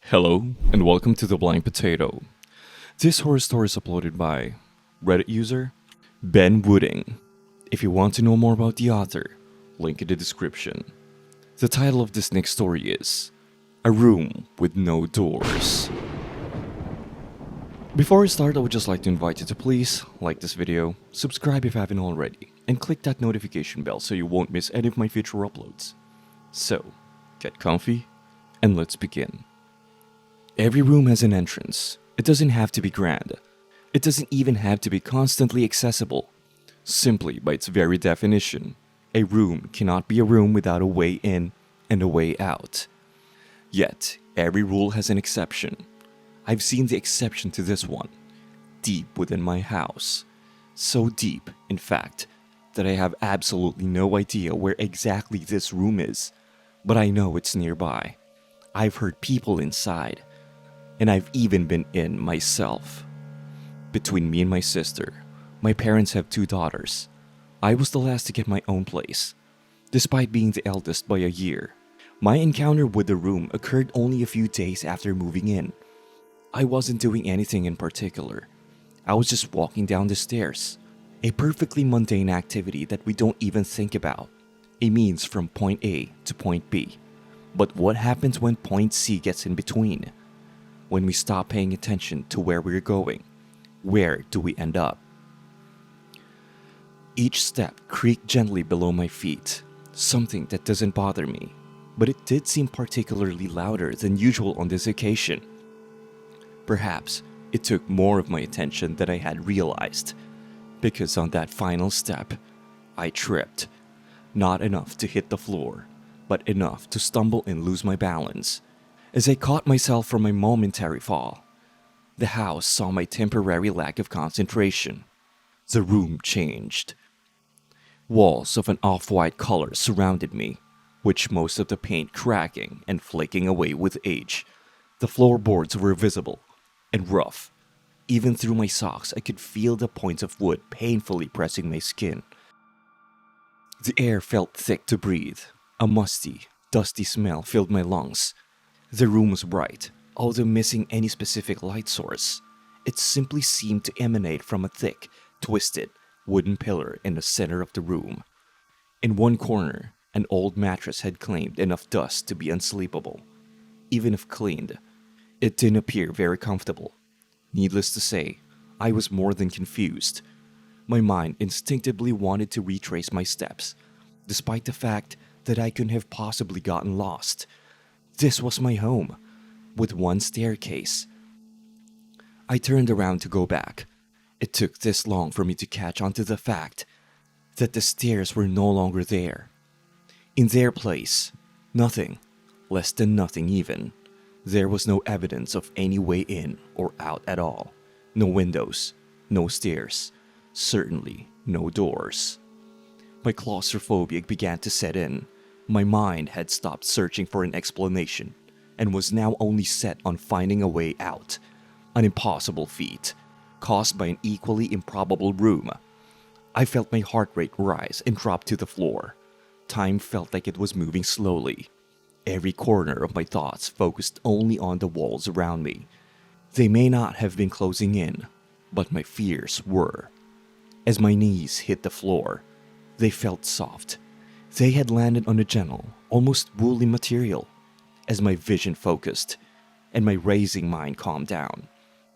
Hello, and welcome to The Blind Potato. This horror story is uploaded by Reddit user Ben Woodling. If you want to know more about the author, link in the description. The title of this next story is A Room with No Doors. Before I start, I would just like to invite you to please like this video, subscribe if you haven't already, and click that notification bell so you won't miss any of my future uploads. So, get comfy, and let's begin. Every room has an entrance. It doesn't have to be grand. It doesn't even have to be constantly accessible. Simply by its very definition, a room cannot be a room without a way in and a way out. Yet, every rule has an exception. I've seen the exception to this one, deep within my house. So deep, in fact, that I have absolutely no idea where exactly this room is, but I know it's nearby. I've heard people inside, and I've even been in myself. Between me and my sister, my parents have 2 daughters. I was the last to get my own place, despite being the eldest by a year. My encounter with the room occurred only a few days after moving in. I wasn't doing anything in particular. I was just walking down the stairs, a perfectly mundane activity that we don't even think about. A means from point A to point B. But what happens when point C gets in between? When we stop paying attention to where we're going, where do we end up? Each step creaked gently below my feet, something that doesn't bother me, but it did seem particularly louder than usual on this occasion. Perhaps it took more of my attention than I had realized, because on that final step, I tripped. Not enough to hit the floor, but enough to stumble and lose my balance. As I caught myself from my momentary fall, the house saw my temporary lack of concentration. The room changed. Walls of an off-white color surrounded me, which most of the paint cracking and flaking away with age. The floorboards were visible and rough. Even through my socks, I could feel the points of wood painfully pressing my skin. The air felt thick to breathe. A musty, dusty smell filled my lungs. The room was bright, although missing any specific light source. It simply seemed to emanate from a thick, twisted, wooden pillar in the center of the room. In one corner, an old mattress had claimed enough dust to be unsleepable. Even if cleaned, it didn't appear very comfortable. Needless to say, I was more than confused. My mind instinctively wanted to retrace my steps, despite the fact that I couldn't have possibly gotten lost. This was my home, with one staircase. I turned around to go back. It took this long for me to catch on to the fact that the stairs were no longer there. In their place, nothing, less than nothing even. There was no evidence of any way in or out at all. No windows, no stairs, certainly no doors. My claustrophobia began to set in. My mind had stopped searching for an explanation and was now only set on finding a way out. An impossible feat, caused by an equally improbable room. I felt my heart rate rise and drop to the floor. Time felt like it was moving slowly. Every corner of my thoughts focused only on the walls around me. They may not have been closing in, but my fears were. As my knees hit the floor, they felt soft. They had landed on a gentle, almost woolly material. As my vision focused and my racing mind calmed down,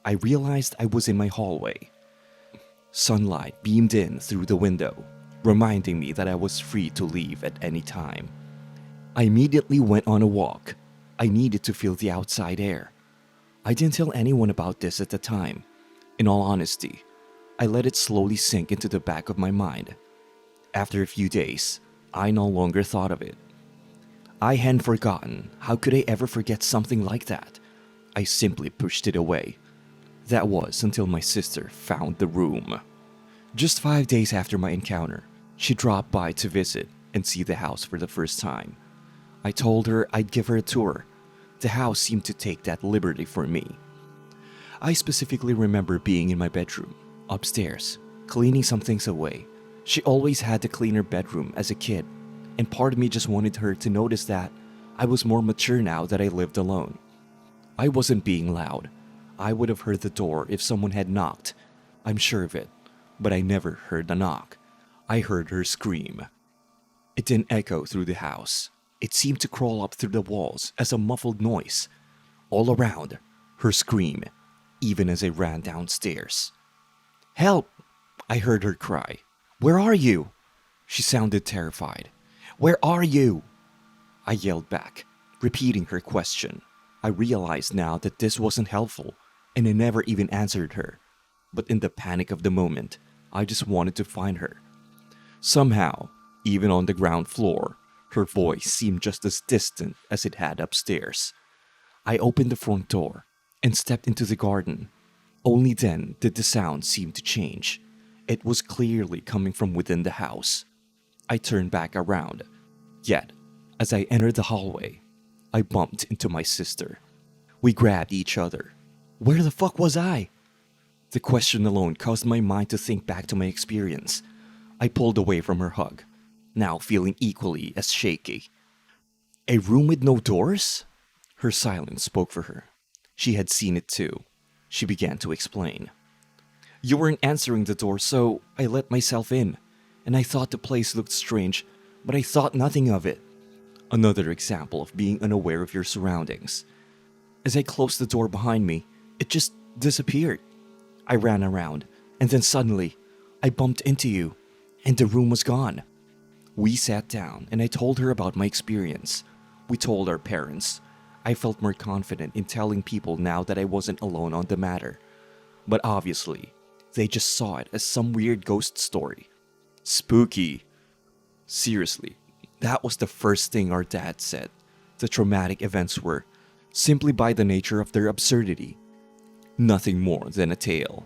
I realized I was in my hallway. Sunlight beamed in through the window, reminding me that I was free to leave at any time. I immediately went on a walk. I needed to feel the outside air. I didn't tell anyone about this at the time. In all honesty, I let it slowly sink into the back of my mind. After a few days, I no longer thought of it. I hadn't forgotten. How could I ever forget something like that? I simply pushed it away. That was until my sister found the room. Just 5 days after my encounter, she dropped by to visit and see the house for the first time. I told her I'd give her a tour. The house seemed to take that liberty for me. I specifically remember being in my bedroom, upstairs, cleaning some things away. She always had to clean her bedroom as a kid, and part of me just wanted her to notice that I was more mature now that I lived alone. I wasn't being loud. I would have heard the door if someone had knocked. I'm sure of it. But I never heard a knock. I heard her scream. It didn't echo through the house. It seemed to crawl up through the walls as a muffled noise. All around, her scream, even as I ran downstairs. "Help!" I heard her cry. "Where are you?" She sounded terrified. "Where are you?" I yelled back, repeating her question. I realized now that this wasn't helpful, and I never even answered her. But in the panic of the moment, I just wanted to find her. Somehow, even on the ground floor, her voice seemed just as distant as it had upstairs. I opened the front door and stepped into the garden. Only then did the sound seem to change. It was clearly coming from within the house. I turned back around. Yet, as I entered the hallway, I bumped into my sister. We grabbed each other. Where the fuck was I? The question alone caused my mind to think back to my experience. I pulled away from her hug, now feeling equally as shaky. A room with no doors? Her silence spoke for her. She had seen it too. She began to explain. You weren't answering the door, so I let myself in, and I thought the place looked strange, but I thought nothing of it. Another example of being unaware of your surroundings. As I closed the door behind me, it just disappeared. I ran around, and then suddenly, I bumped into you, and the room was gone. We sat down, and I told her about my experience. We told our parents. I felt more confident in telling people now that I wasn't alone on the matter. But obviously, they just saw it as some weird ghost story. Spooky. Seriously, that was the first thing our dad said. The traumatic events were, simply by the nature of their absurdity, nothing more than a tale.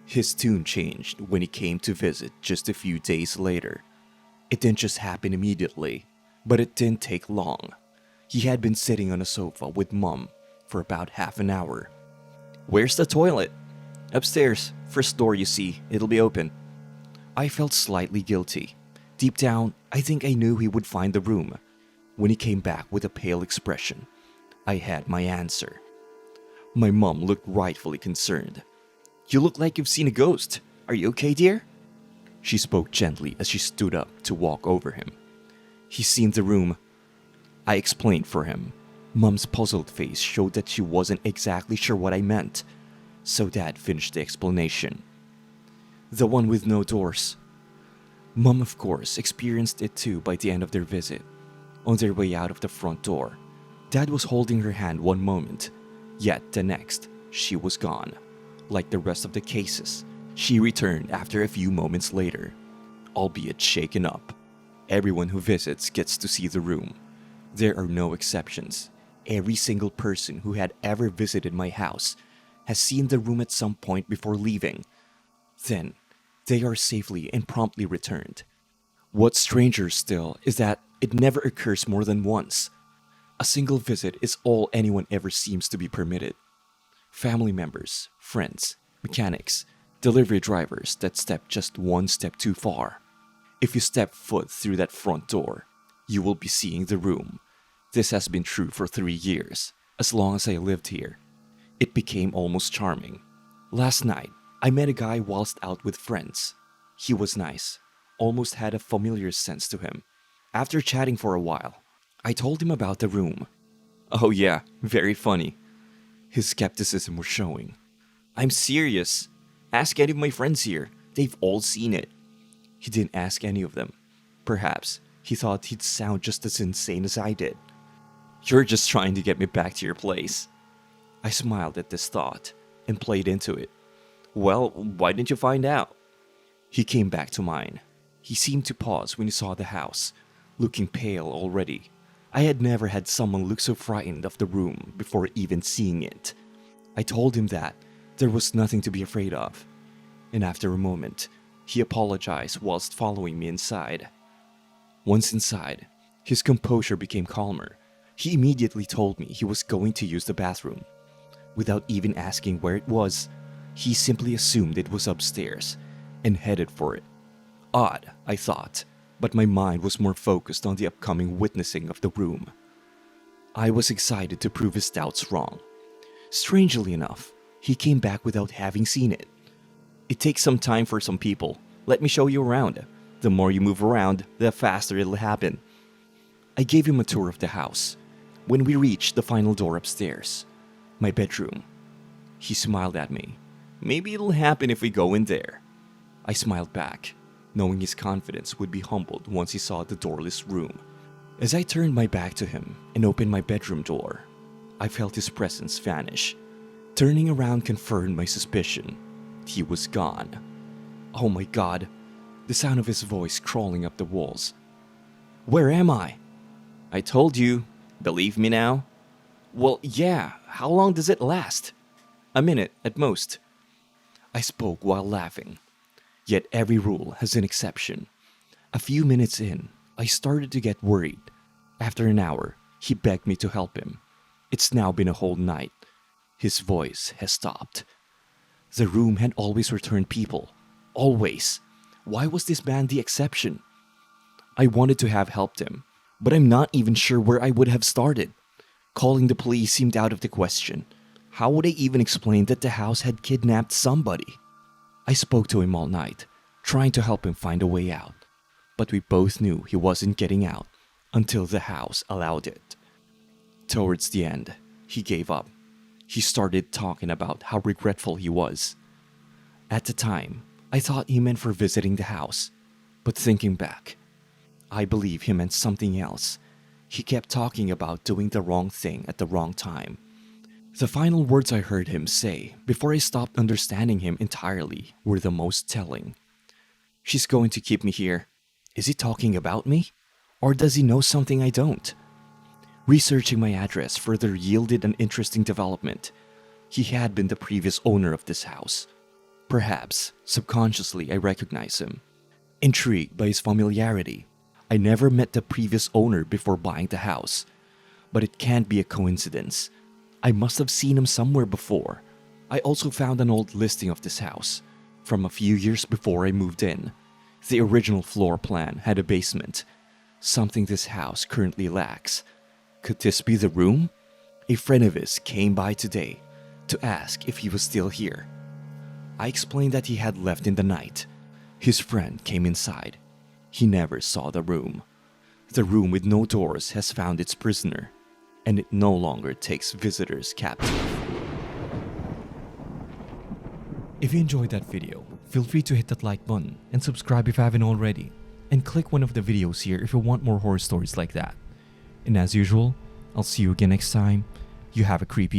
His tune changed when he came to visit just a few days later. It didn't just happen immediately, but it didn't take long. He had been sitting on a sofa with Mom for about half an hour. Where's the toilet? Upstairs, first door you see, it'll be open. I felt slightly guilty. Deep down, I think I knew he would find the room. When he came back with a pale expression, I had my answer. My mom looked rightfully concerned. You look like you've seen a ghost. Are you okay, dear? She spoke gently as she stood up to walk over him. He's seen the room. I explained for him. Mom's puzzled face showed that she wasn't exactly sure what I meant, so Dad finished the explanation. The one with no doors. Mom, of course, experienced it too by the end of their visit. On their way out of the front door, Dad was holding her hand one moment, yet the next, she was gone. Like the rest of the cases, she returned after a few moments later, albeit shaken up. Everyone who visits gets to see the room. There are no exceptions. Every single person who had ever visited my house has seen the room at some point before leaving. Then, they are safely and promptly returned. What's stranger still is that it never occurs more than once. A single visit is all anyone ever seems to be permitted. Family members, friends, mechanics, delivery drivers that step just one step too far. If you step foot through that front door, you will be seeing the room. This has been true for 3 years, as long as I lived here. It became almost charming. Last night, I met a guy whilst out with friends. He was nice, almost had a familiar sense to him. After chatting for a while, I told him about the room. Oh yeah, very funny. His skepticism was showing. I'm serious. Ask any of my friends here. They've all seen it. He didn't ask any of them. Perhaps he thought he'd sound just as insane as I did. You're just trying to get me back to your place. I smiled at this thought and played into it. Well, why didn't you find out? He came back to mine. He seemed to pause when he saw the house, looking pale already. I had never had someone look so frightened of the room before even seeing it. I told him that there was nothing to be afraid of. And after a moment, he apologized whilst following me inside. Once inside, his composure became calmer. He immediately told me he was going to use the bathroom. Without even asking where it was, he simply assumed it was upstairs and headed for it. Odd, I thought, but my mind was more focused on the upcoming witnessing of the room. I was excited to prove his doubts wrong. Strangely enough, he came back without having seen it. It takes some time for some people. Let me show you around. The more you move around, the faster it'll happen. I gave him a tour of the house. When we reached the final door upstairs, my bedroom, he smiled at me. Maybe it'll happen if we go in there. I smiled back, knowing his confidence would be humbled once he saw the doorless room. As I turned my back to him and opened my bedroom door, I felt his presence vanish. Turning around confirmed my suspicion. He was gone. Oh my God, the sound of his voice crawling up the walls. Where am I? I told you. Believe me now? Well, yeah, how long does it last? A minute at most. I spoke while laughing. Yet every rule has an exception. A few minutes in, I started to get worried. After an hour, he begged me to help him. It's now been a whole night. His voice has stopped. The room had always returned people. Always. Why was this man the exception? I wanted to have helped him, but I'm not even sure where I would have started. Calling the police seemed out of the question. How would I even explain that the house had kidnapped somebody? I spoke to him all night, trying to help him find a way out. But we both knew he wasn't getting out until the house allowed it. Towards the end, he gave up. He started talking about how regretful he was. At the time, I thought he meant for visiting the house. But thinking back, I believe he meant something else. He kept talking about doing the wrong thing at the wrong time. The final words I heard him say before I stopped understanding him entirely were the most telling. She's going to keep me here. Is he talking about me? Or does he know something I don't? Researching my address further yielded an interesting development. He had been the previous owner of this house. Perhaps, subconsciously, I recognize him. Intrigued by his familiarity, I never met the previous owner before buying the house. But it can't be a coincidence. I must have seen him somewhere before. I also found an old listing of this house from a few years before I moved in. The original floor plan had a basement, something this house currently lacks. Could this be the room? A friend of his came by today to ask if he was still here. I explained that he had left in the night. His friend came inside. He never saw the room. The room with no doors has found its prisoner, and it no longer takes visitors captive. If you enjoyed that video, feel free to hit that like button and subscribe if you haven't already. And click one of the videos here if you want more horror stories like that. And as usual, I'll see you again next time. You have a creepy